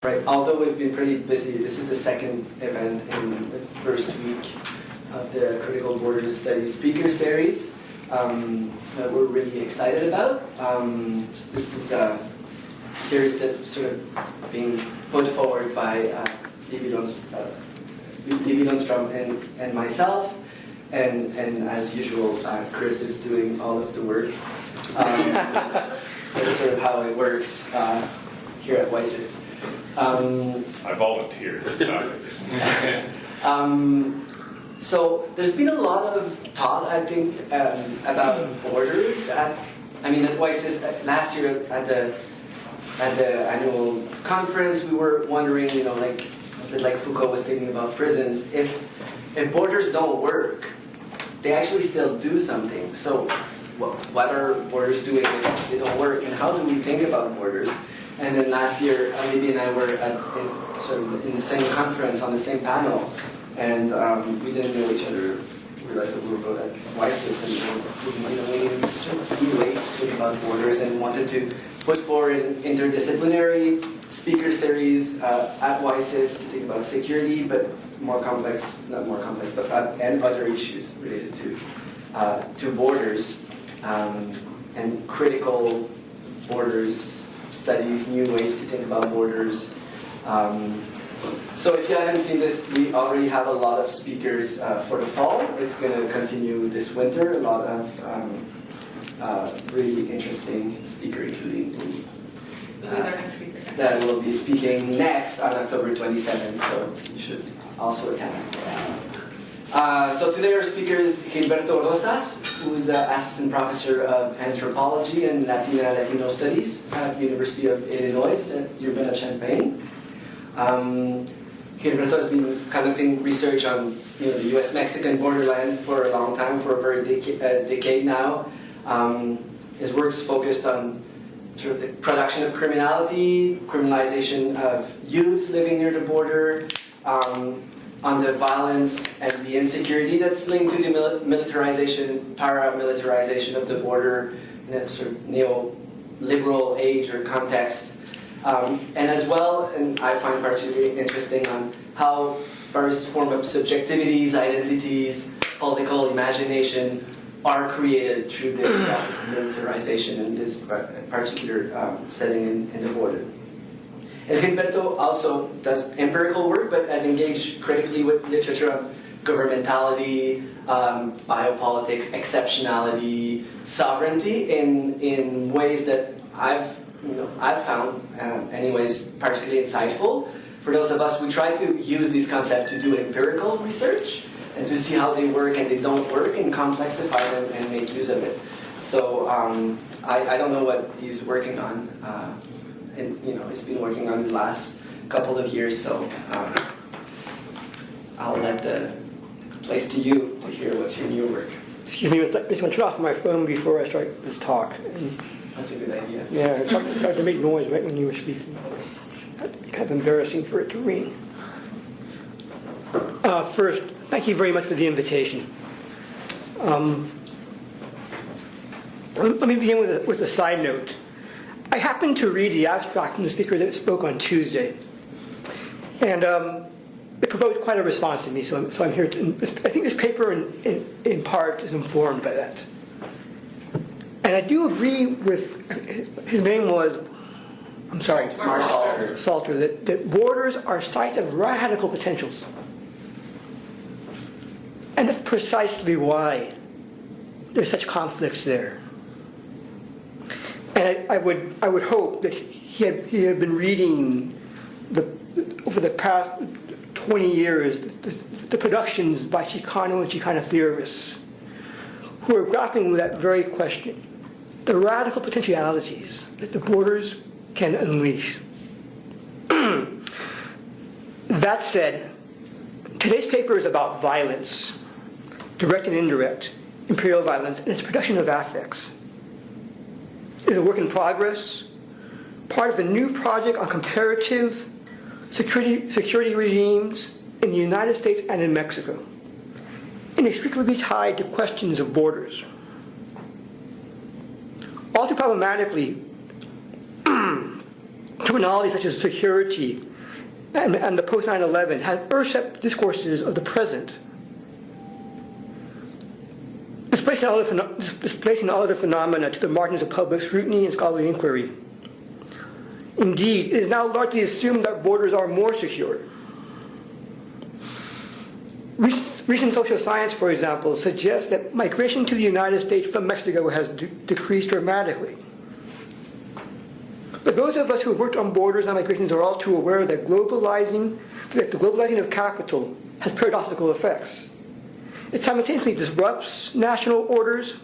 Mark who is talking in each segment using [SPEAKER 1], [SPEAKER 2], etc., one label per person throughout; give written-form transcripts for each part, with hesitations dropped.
[SPEAKER 1] Right, although we've been pretty busy, this is the second event in the first week of the Critical Borders Studies speaker series that we're really excited about. This is a series that's sort of being put forward by Libby Lundstrom and myself, and as usual, Chris is doing all of the work. That's sort of how it works here at WISES.
[SPEAKER 2] I volunteered.
[SPEAKER 1] So there's been a lot of thought, I think, about borders. At WISES last year at the annual conference, we were wondering, like a bit like Foucault was thinking about prisons, if borders don't work, they actually still do something. So what are borders doing if they don't work, and how do we think about borders? And then last year, Libby and I were in the same conference on the same panel, and we didn't know each other. We realized that we were both at WISES, and we needed sort of new ways to think about borders, and wanted to put forward an interdisciplinary speaker series at WISES to think about security, but not more complex, but and other issues related to borders and critical borders studies, new ways to think about borders. So if you haven't seen this, we already have a lot of speakers for the fall. It's going to continue this winter. A lot of really interesting speakers, including
[SPEAKER 3] who's our next speaker?
[SPEAKER 1] That will be speaking next on October 27th, so you should also attend. So today our speaker is Gilberto Rosas, who is the Assistant Professor of Anthropology and Latino Studies at the University of Illinois at Urbana-Champaign. Gilberto has been conducting research on the U.S.-Mexican borderland for a long time, for over a decade now. His work's focused on sort of the production of criminality, criminalization of youth living near the border, on the violence and the insecurity that's linked to the militarization, paramilitarization of the border in a sort of neoliberal age or context. And as well, and I find particularly interesting, on how various forms of subjectivities, identities, political imagination are created through this process of militarization in this particular setting in the border. And Gilberto also does empirical work, but has engaged critically with literature on governmentality, biopolitics, exceptionality, sovereignty in ways that I've found, anyways, particularly insightful. For those of us, we try to use these concepts to do empirical research and to see how they work and they don't work and complexify them and make use of it. So I don't know what he's working on. And he's been working on the last couple of years, so I'll let the place to you to hear what's your new work.
[SPEAKER 4] Excuse me, I just want to turn off my phone before I start this talk.
[SPEAKER 1] That's a good idea.
[SPEAKER 4] Yeah, it's hard to make noise right when you were speaking. It's kind of embarrassing for it to ring. First, thank you very much for the invitation. Let me begin with a side note. I happened to read the abstract from the speaker that spoke on Tuesday, and it provoked quite a response in me, so I'm here to, I think this paper in part is informed by that. And I do agree with, his name was, I'm sorry,
[SPEAKER 1] Mark
[SPEAKER 4] Salter, that borders are sites of radical potentials. And that's precisely why there's such conflicts there. And I would hope that he had been reading over the past 20 years the productions by Chicano and Chicana theorists who are grappling with that very question, the radical potentialities that the borders can unleash. That said, today's paper is about violence, direct and indirect, imperial violence, and its production of affects. It is a work in progress, part of a new project on comparative security regimes in the United States and in Mexico, inextricably tied to questions of borders. All too problematically, terminology such as security and the post-9/11 have earth-shattering discourses of the present, displacing all other phenomena to the margins of public scrutiny and scholarly inquiry. Indeed, it is now largely assumed that borders are more secure. Recent social science, for example, suggests that migration to the United States from Mexico has decreased dramatically. But those of us who have worked on borders and migrations are all too aware that the globalizing of capital has paradoxical effects. It simultaneously disrupts national orders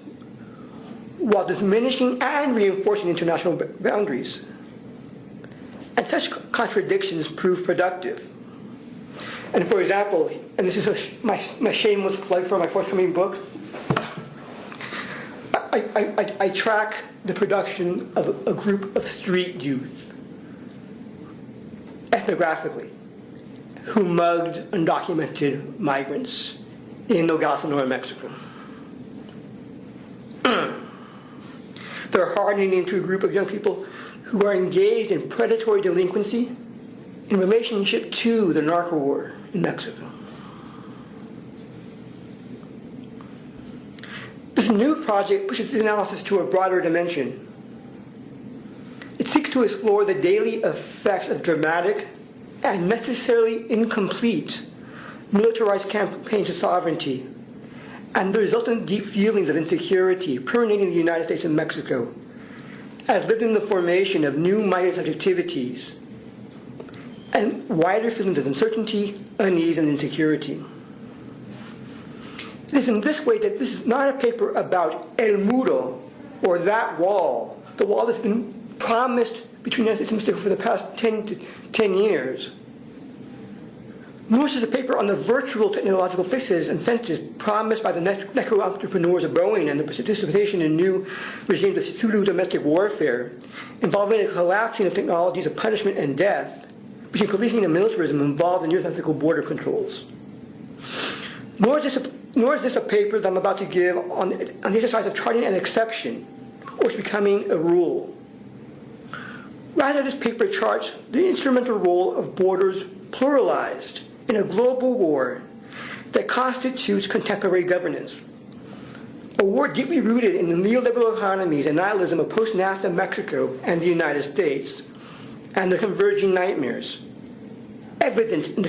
[SPEAKER 4] while diminishing and reinforcing international boundaries. And such contradictions prove productive. And for example, and this is my shameless plug for my forthcoming book, I track the production of a group of street youth, ethnographically, who mugged undocumented migrants in Nogales, northern Mexico. They're hardening into a group of young people who are engaged in predatory delinquency in relationship to the narco war in Mexico. This new project pushes the analysis to a broader dimension. It seeks to explore the daily effects of dramatic and necessarily incomplete militarized campaigns of sovereignty and the resultant deep feelings of insecurity permeating the United States and Mexico, as lived in the formation of new migrant subjectivities and wider feelings of uncertainty, unease, and insecurity. It is in this way that this is not a paper about El Muro, or that wall, the wall that's been promised between the United States and Mexico for the past 10 years. Nor is it a paper on the virtual technological fixes and fences promised by the necro-entrepreneurs of Boeing and the participation in new regimes of pseudo domestic warfare, involving a collapsing of technologies of punishment and death, between policing and militarism involved in U.S. border controls. Nor is this a paper that I'm about to give on the exercise of charting an exception, or it's becoming a rule. Rather, this paper charts the instrumental role of borders pluralized in a global war that constitutes contemporary governance. A war deeply rooted in the neoliberal economies and nihilism of post-NAFTA Mexico and the United States, and the converging nightmares, evident in the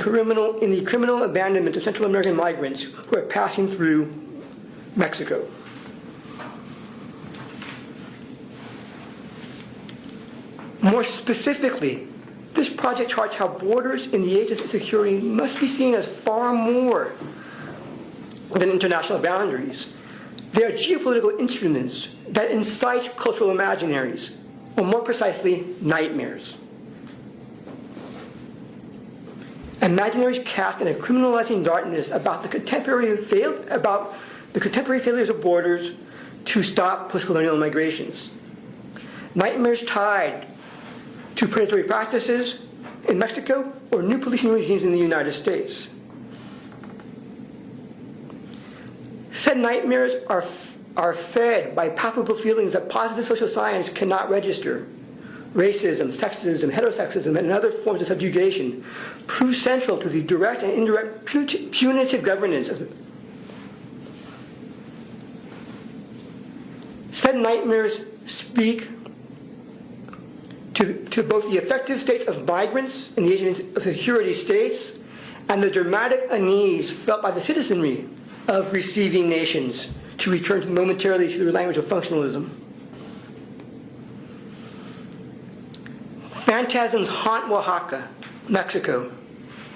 [SPEAKER 4] criminal abandonment of Central American migrants who are passing through Mexico. More specifically, this project charts how borders in the age of insecurity must be seen as far more than international boundaries. They are geopolitical instruments that incite cultural imaginaries, or more precisely, nightmares. Imaginaries cast in a criminalizing darkness about the contemporary failures of borders to stop post-colonial migrations. Nightmares tied to predatory practices in Mexico or new policing regimes in the United States. Said nightmares are fed by palpable feelings that positive social science cannot register. Racism, sexism, heterosexism, and other forms of subjugation prove central to the direct and indirect punitive governance of said nightmares speak to both the effective states of migrants in the age of security states and the dramatic unease felt by the citizenry of receiving nations to return momentarily to their language of functionalism. Phantasms haunt Oaxaca, Mexico,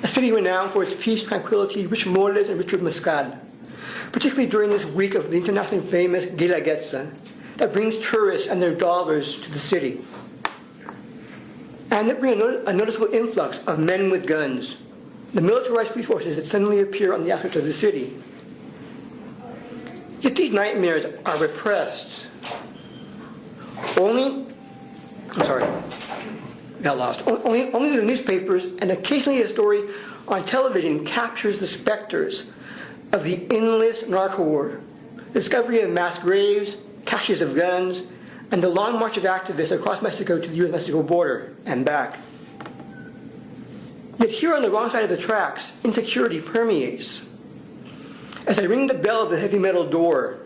[SPEAKER 4] a city renowned for its peace, tranquility, rich moles, and rich mezcal, particularly during this week of the internationally famous Guelaguetza that brings tourists and their dollars to the city. And that brings a noticeable influx of men with guns, the militarized police forces that suddenly appear on the outskirts of the city. Yet these nightmares are repressed. Only the newspapers and occasionally a story on television captures the specters of the endless narco war, the discovery of mass graves, caches of guns, and the long march of activists across Mexico to the U.S.-Mexico border and back. Yet here on the wrong side of the tracks, insecurity permeates. As I ring the bell of the heavy metal door,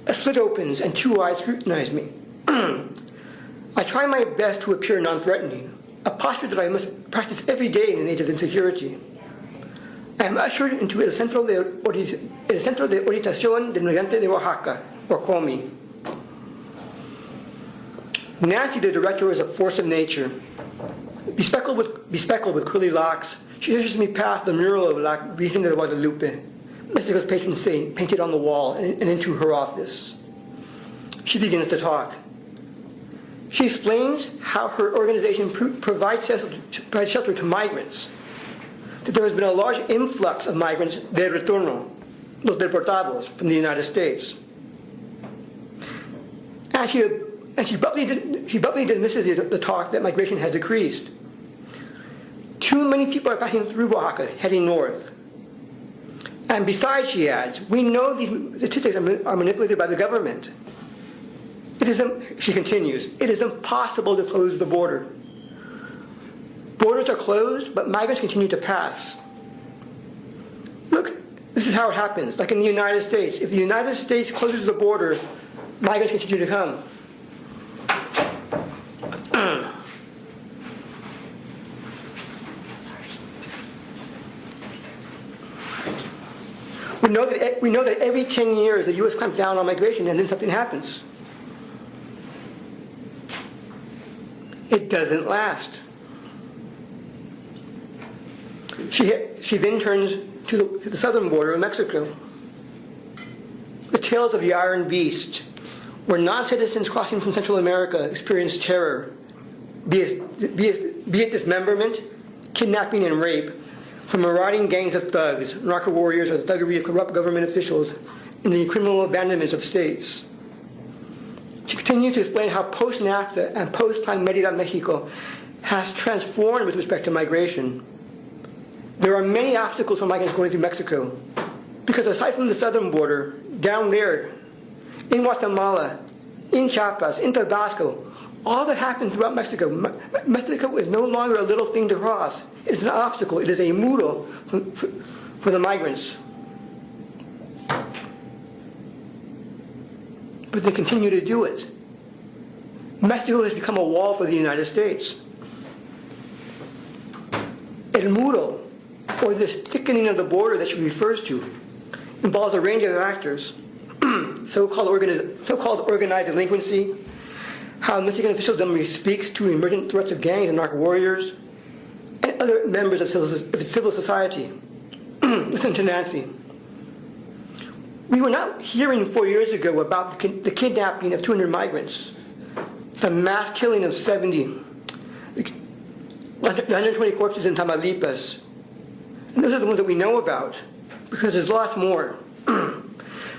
[SPEAKER 4] a slit opens and two eyes scrutinize me. I try my best to appear non-threatening, a posture that I must practice every day in an age of insecurity. I am ushered into el centro de orientación del migrante de Oaxaca, or COMI. Nancy, the director, is a force of nature. Bespeckled with curly locks, she ushers me past the mural of La Virgen de Guadalupe, Mexico's patron saint, painted on the wall, and into her office. She begins to talk. She explains how her organization provides shelter to migrants, that there has been a large influx of migrants de retorno, los deportados, from the United States. And she bluntly dismisses the talk that migration has decreased. Too many people are passing through Oaxaca, heading north. And besides, she adds, we know these statistics are manipulated by the government. She continues, it is impossible to close the border. Borders are closed, but migrants continue to pass. Look, this is how it happens, like in the United States. If the United States closes the border, migrants continue to come. We know that every 10 years the U.S. clamps down on migration and then something happens. It doesn't last. She then turns to the southern border of Mexico. The tales of the Iron Beast, where non-citizens crossing from Central America experience terror, be it dismemberment, kidnapping, and rape, from marauding gangs of thugs, narco warriors, or the thuggery of corrupt government officials in the criminal abandonments of states. She continues to explain how post-NAFTA and post-Plan Merida Mexico has transformed with respect to migration. There are many obstacles for migrants going through Mexico, because aside from the southern border, down there, in Guatemala, in Chiapas, in Tabasco, all that happens throughout Mexico, Mexico is no longer a little thing to cross. It is an obstacle. It is a muro for the migrants. But they continue to do it. Mexico has become a wall for the United States. El muro, or this thickening of the border that she refers to, involves a range of factors, so-called organized delinquency, how Mexican officialdom speaks to emergent threats of gangs and narco warriors, and other members of civil society. Listen to Nancy. We were not hearing 4 years ago about the kidnapping of 200 migrants, the mass killing of 70, the 120 corpses in Tamaulipas. And those are the ones that we know about, because there's lots more.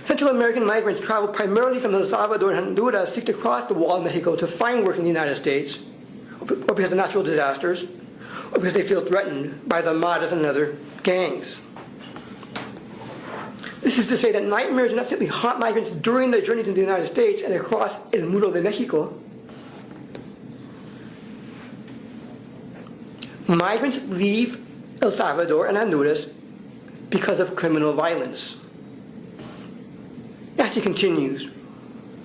[SPEAKER 4] Central American migrants travel primarily from El Salvador and Honduras, seek to cross the wall of Mexico to find work in the United States, or because of natural disasters, or because they feel threatened by the Maras and other gangs. This is to say that nightmares do not simply haunt migrants during their journey to the United States and across El Muro de Mexico. Migrants leave El Salvador and Honduras because of criminal violence. As he continues,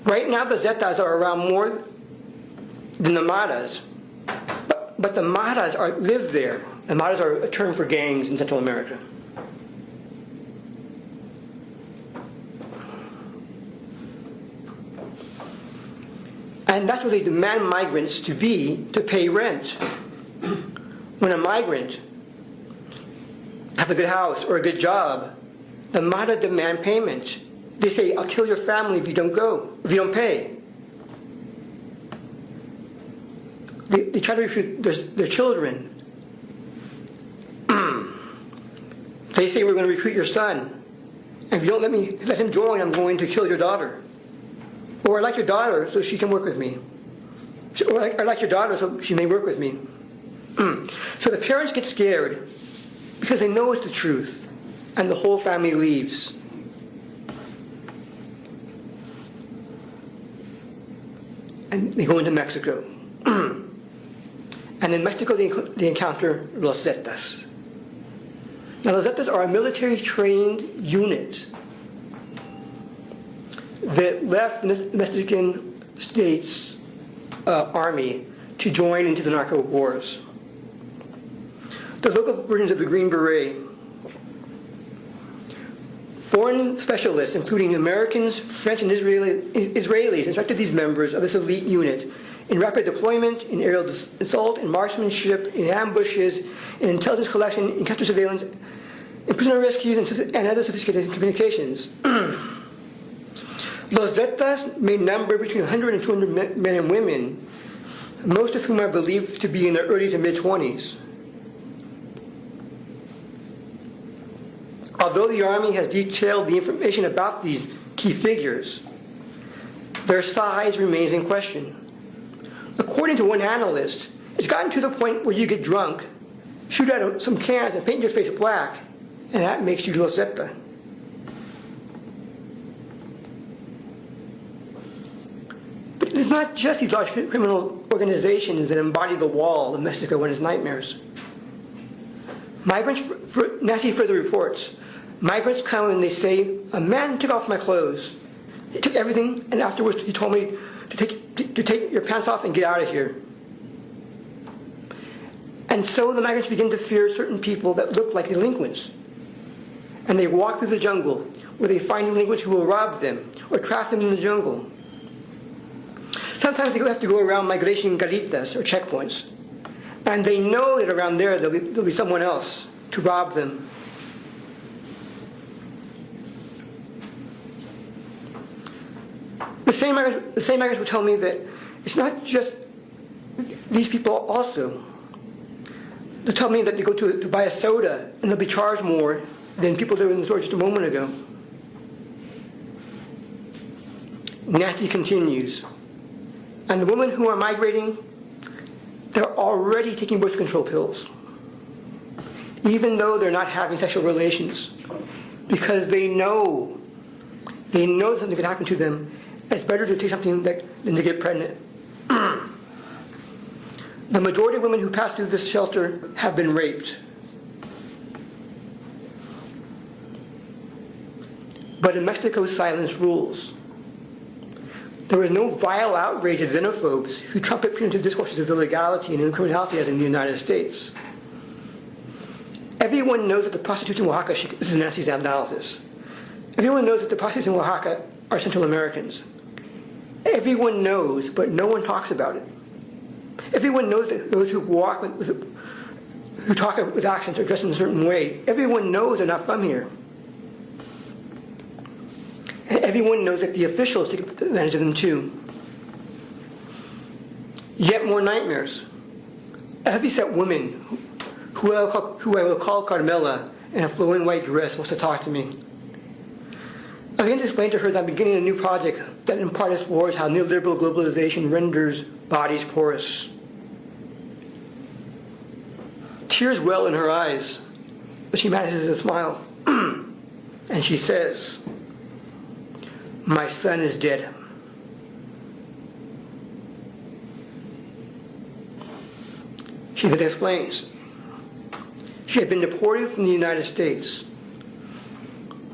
[SPEAKER 4] right now the Zetas are around more than the Maras, but the Maras live there. The Maras are a term for gangs in Central America. And that's what they demand migrants to be, to pay rent. When a migrant has a good house or a good job, the Mara demand payment. They say, I'll kill your family if you don't pay. They try to recruit their children. They say, we're going to recruit your son. And if you don't let him join, I'm going to kill your daughter. Or I like your daughter, so she can work with me. Or I like your daughter, so she may work with me. So the parents get scared because they know it's the truth, and the whole family leaves. And they go into Mexico. And And in Mexico, they encounter Los Zetas. Now, Los Zetas are a military-trained unit that left the Mexican States Army to join into the narco wars. The local versions of the Green Beret. Foreign specialists, including Americans, French, and Israelis, instructed these members of this elite unit in rapid deployment, in aerial assault, in marksmanship, in ambushes, in intelligence collection, in counter surveillance, in prisoner rescues, and other sophisticated communications. Los Zetas may number between 100 and 200 men and women, most of whom are believed to be in their early to mid-20s. Although the Army has detailed the information about these key figures, their size remains in question. According to one analyst, it's gotten to the point where you get drunk, shoot out some cans and paint your face black, and that makes you Los Zeta. But it's not just these large criminal organizations that embody the wall of Mexico and its nightmares. Nancy further reports, migrants come and they say, a man took off my clothes. He took everything, and afterwards he told me to take your pants off and get out of here. And so the migrants begin to fear certain people that look like delinquents. And they walk through the jungle, where they find delinquents who will rob them or trap them in the jungle. Sometimes they have to go around migration garitas or checkpoints. And they know that around there there'll be someone else to rob them. The same migrants will tell me that it's not just these people also. They'll tell me that they go to buy a soda and they'll be charged more than people that were in the store just a moment ago. Nancy continues. And the women who are migrating, they're already taking birth control pills, even though they're not having sexual relations, because they know something can happen to them. It's better to take something than to get pregnant. The majority of women who pass through this shelter have been raped. But in Mexico, silence rules. There is no vile outrage of xenophobes who trumpet punitive discourses of illegality and criminality as in the United States. Everyone knows that the prostitutes in Oaxaca, this is Nancy's analysis, everyone knows that the prostitutes in Oaxaca are Central Americans. Everyone knows, but no one talks about it. Everyone knows that those who who talk with accents are dressed in a certain way. Everyone knows they're not from here. And everyone knows that the officials take advantage of them too. Yet more nightmares. A heavyset woman, who I will call Carmela, in a flowing white dress, wants to talk to me. I began to explain to her that I'm beginning a new project that in part explores how neoliberal globalization renders bodies porous. Tears well in her eyes, but she manages to smile. And she says, "My son is dead." She then explains, she had been deported from the United States.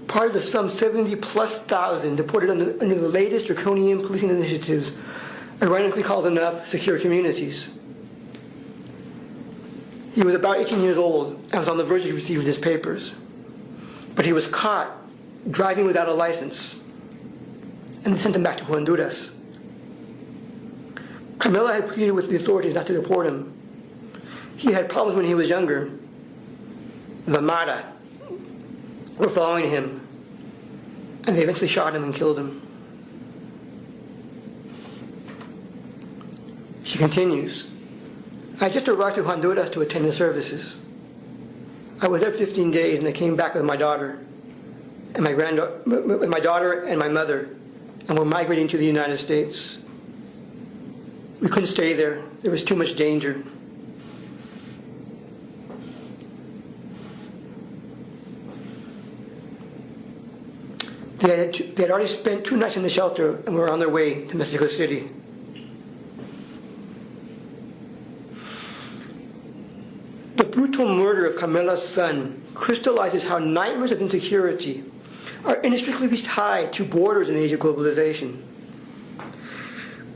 [SPEAKER 4] Part of the some 70,000+ deported under the latest draconian policing initiatives, ironically called enough secure communities. He was about 18 years old and was on the verge of receiving his papers. But he was caught driving without a license, and they sent him back to Honduras. Camila had pleaded with the authorities not to deport him. He had problems when he was younger. The Mara were following him, and they eventually shot him and killed him. She continues, "I just arrived to Honduras to attend the services. I was there 15 days, and I came back with my daughter and my daughter and my mother, and we're migrating to the United States. We couldn't stay there. There was too much danger." They had already spent 2 nights in the shelter and were on their way to Mexico City. murder of Carmela's son crystallizes how nightmares of insecurity are inextricably tied to borders in the age of globalization.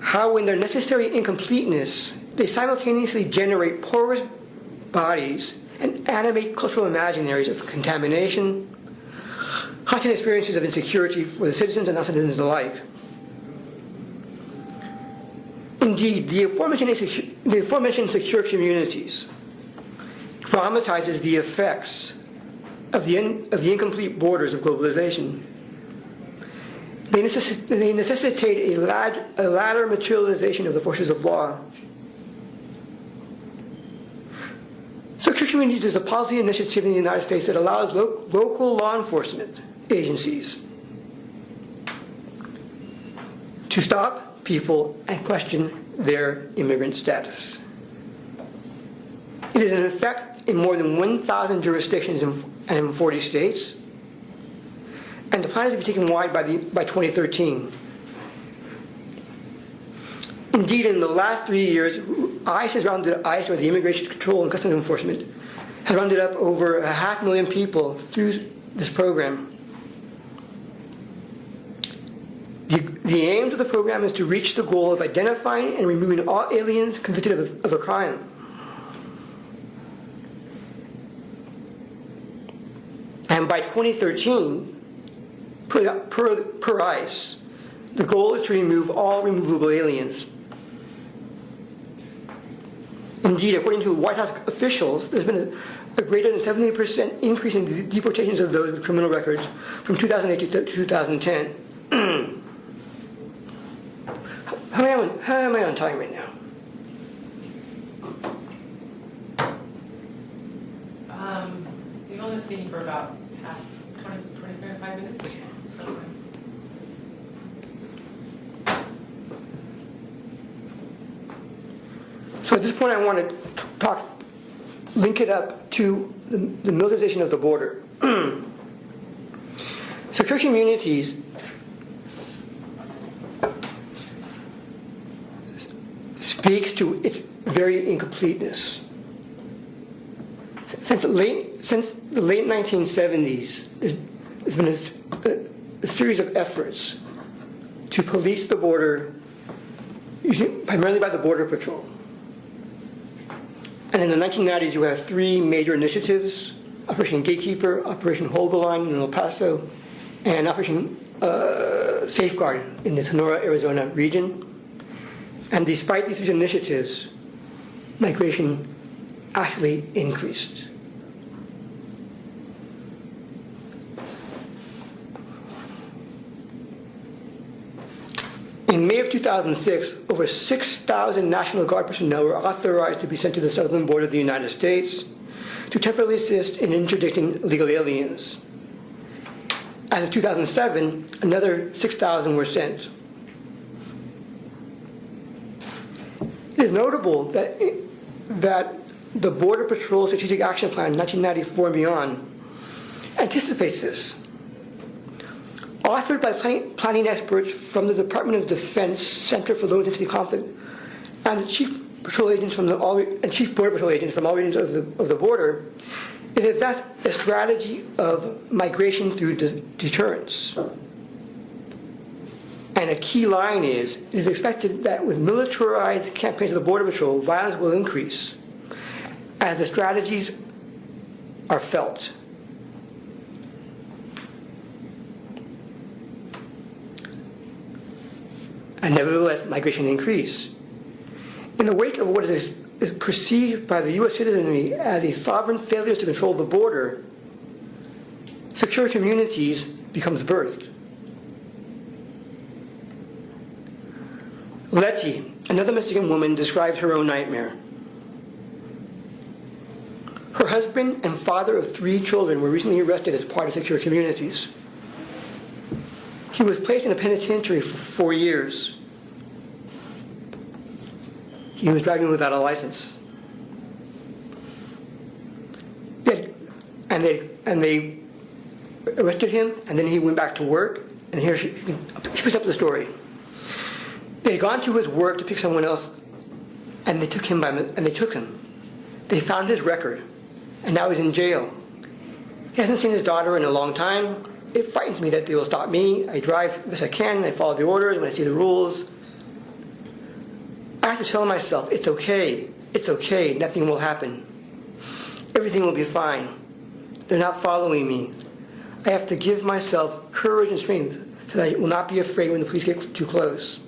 [SPEAKER 4] How, in their necessary incompleteness, they simultaneously generate porous bodies and animate cultural imaginaries of contamination, haunting experiences of insecurity for the citizens and non-citizens alike. Indeed, the aforementioned secure communities dramatizes the effects of the incomplete borders of globalization. They necessitate a latter materialization of the forces of law. Secure communities is a policy initiative in the United States that allows local law enforcement agencies to stop people and question their immigrant status. It is in effect in more than 1,000 jurisdictions and in 40 states, and the plan is to be taken wide by 2013. Indeed, in the last 3 years, ICE, or the Immigration Control and Customs Enforcement, has rounded up over 500,000 people through this program. The aims of the program is to reach the goal of identifying and removing all aliens convicted of a crime. And by 2013, per ICE, the goal is to remove all removable aliens. Indeed, according to White House officials, there's been a greater than 70% increase in deportations of those with criminal records from 2008 to 2010. How am I on time right now?
[SPEAKER 3] We've only been speaking for about 25 minutes.
[SPEAKER 4] So at this point, I want to link it up to the militarization of the border. Secure communities speaks to its very incompleteness. Since the late 1970s, there's been a series of efforts to police the border, primarily by the Border Patrol. And in the 1990s, you have three major initiatives: Operation Gatekeeper, Operation Hold the Line in El Paso, and Operation Safeguard in the Sonora, Arizona region. And despite these initiatives, migration actually increased. In May of 2006, over 6,000 National Guard personnel were authorized to be sent to the southern border of the United States to temporarily assist in interdicting illegal aliens. As of 2007, another 6,000 were sent. It is notable that the Border Patrol Strategic Action Plan 1994 and beyond anticipates this. Authored by planning experts from the Department of Defense Center for Low Intensity Conflict and Chief Border Patrol agents from all regions of the border, it is that a strategy of migration through deterrence. And a key line is, it is expected that with militarized campaigns of the Border Patrol, violence will increase as the strategies are felt. And nevertheless, migration increased. In the wake of what is perceived by the U.S. citizenry as a sovereign failure to control the border, secure communities becomes birthed. Letty, another Mexican woman, describes her own nightmare. Her husband and father of 3 children were recently arrested as part of secure communities. He was placed in a penitentiary for 4 years. He was driving without a license. And they arrested him, and then he went back to work, and here she picks up the story. They had gone to his work to pick someone else, and they took him. They found his record, and now he's in jail. He hasn't seen his daughter in a long time. It frightens me that they will stop me. I drive as best I can, I follow the orders when I see the rules. I have to tell myself, it's okay, nothing will happen. Everything will be fine. They're not following me. I have to give myself courage and strength so that I will not be afraid when the police get too close.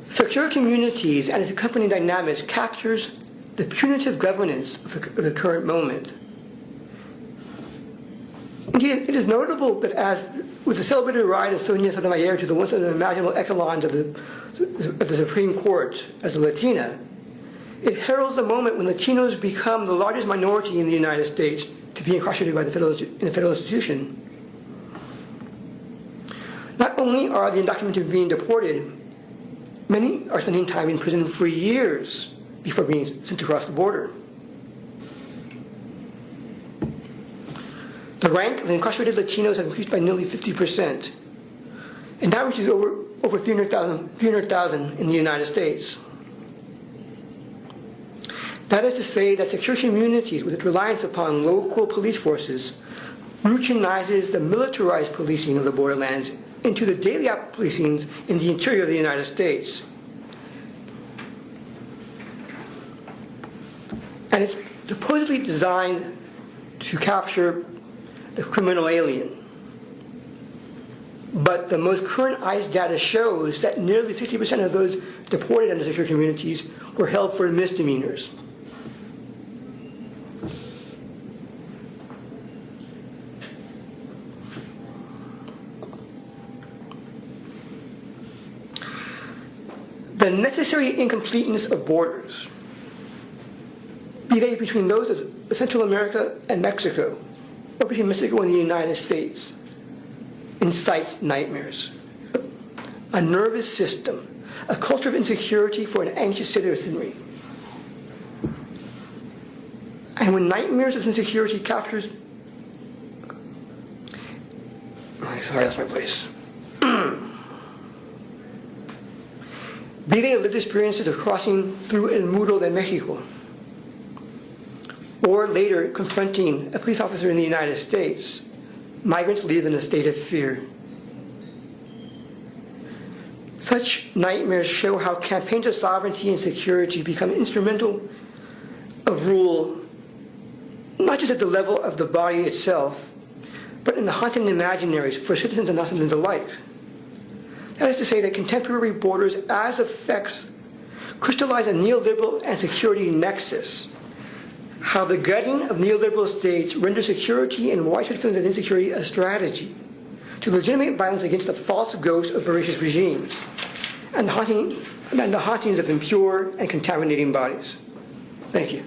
[SPEAKER 4] Secure communities and its accompanying dynamics captures the punitive governance of the current moment. Indeed, it is notable that as with the celebrated ride of Sonia Sotomayor to the once unimaginable echelons of the Supreme Court as a Latina, it heralds a moment when Latinos become the largest minority in the United States to be incarcerated in the federal institution. Not only are the undocumented being deported, many are spending time in prison for years before being sent across the border. The rank of the incarcerated Latinos have increased by nearly 50%, and now reaches over 300,000 in the United States. That is to say that secure communities with its reliance upon local police forces routinizes the militarized policing of the borderlands into the daily policing in the interior of the United States. And it's supposedly designed to capture the criminal alien. But the most current ICE data shows that nearly 60% of those deported into secure communities were held for misdemeanors. The necessary incompleteness of borders, be they between those of Central America and Mexico, or between Mexico and the United States, incites nightmares. A nervous system, a culture of insecurity for an anxious citizenry. And when nightmares of insecurity captures... Sorry, that's my place. Be they lived experiences of crossing through El Muro de Mexico, or later confronting a police officer in the United States, migrants live in a state of fear. Such nightmares show how campaigns of sovereignty and security become instrumental of rule, not just at the level of the body itself, but in the haunting imaginaries for citizens and non-citizens alike. That is to say that contemporary borders as effects crystallize a neoliberal and security nexus. How the gutting of neoliberal states renders security and widespread feelings of insecurity a strategy to legitimate violence against the false ghosts of voracious regimes and the hauntings of impure and contaminating bodies. Thank you.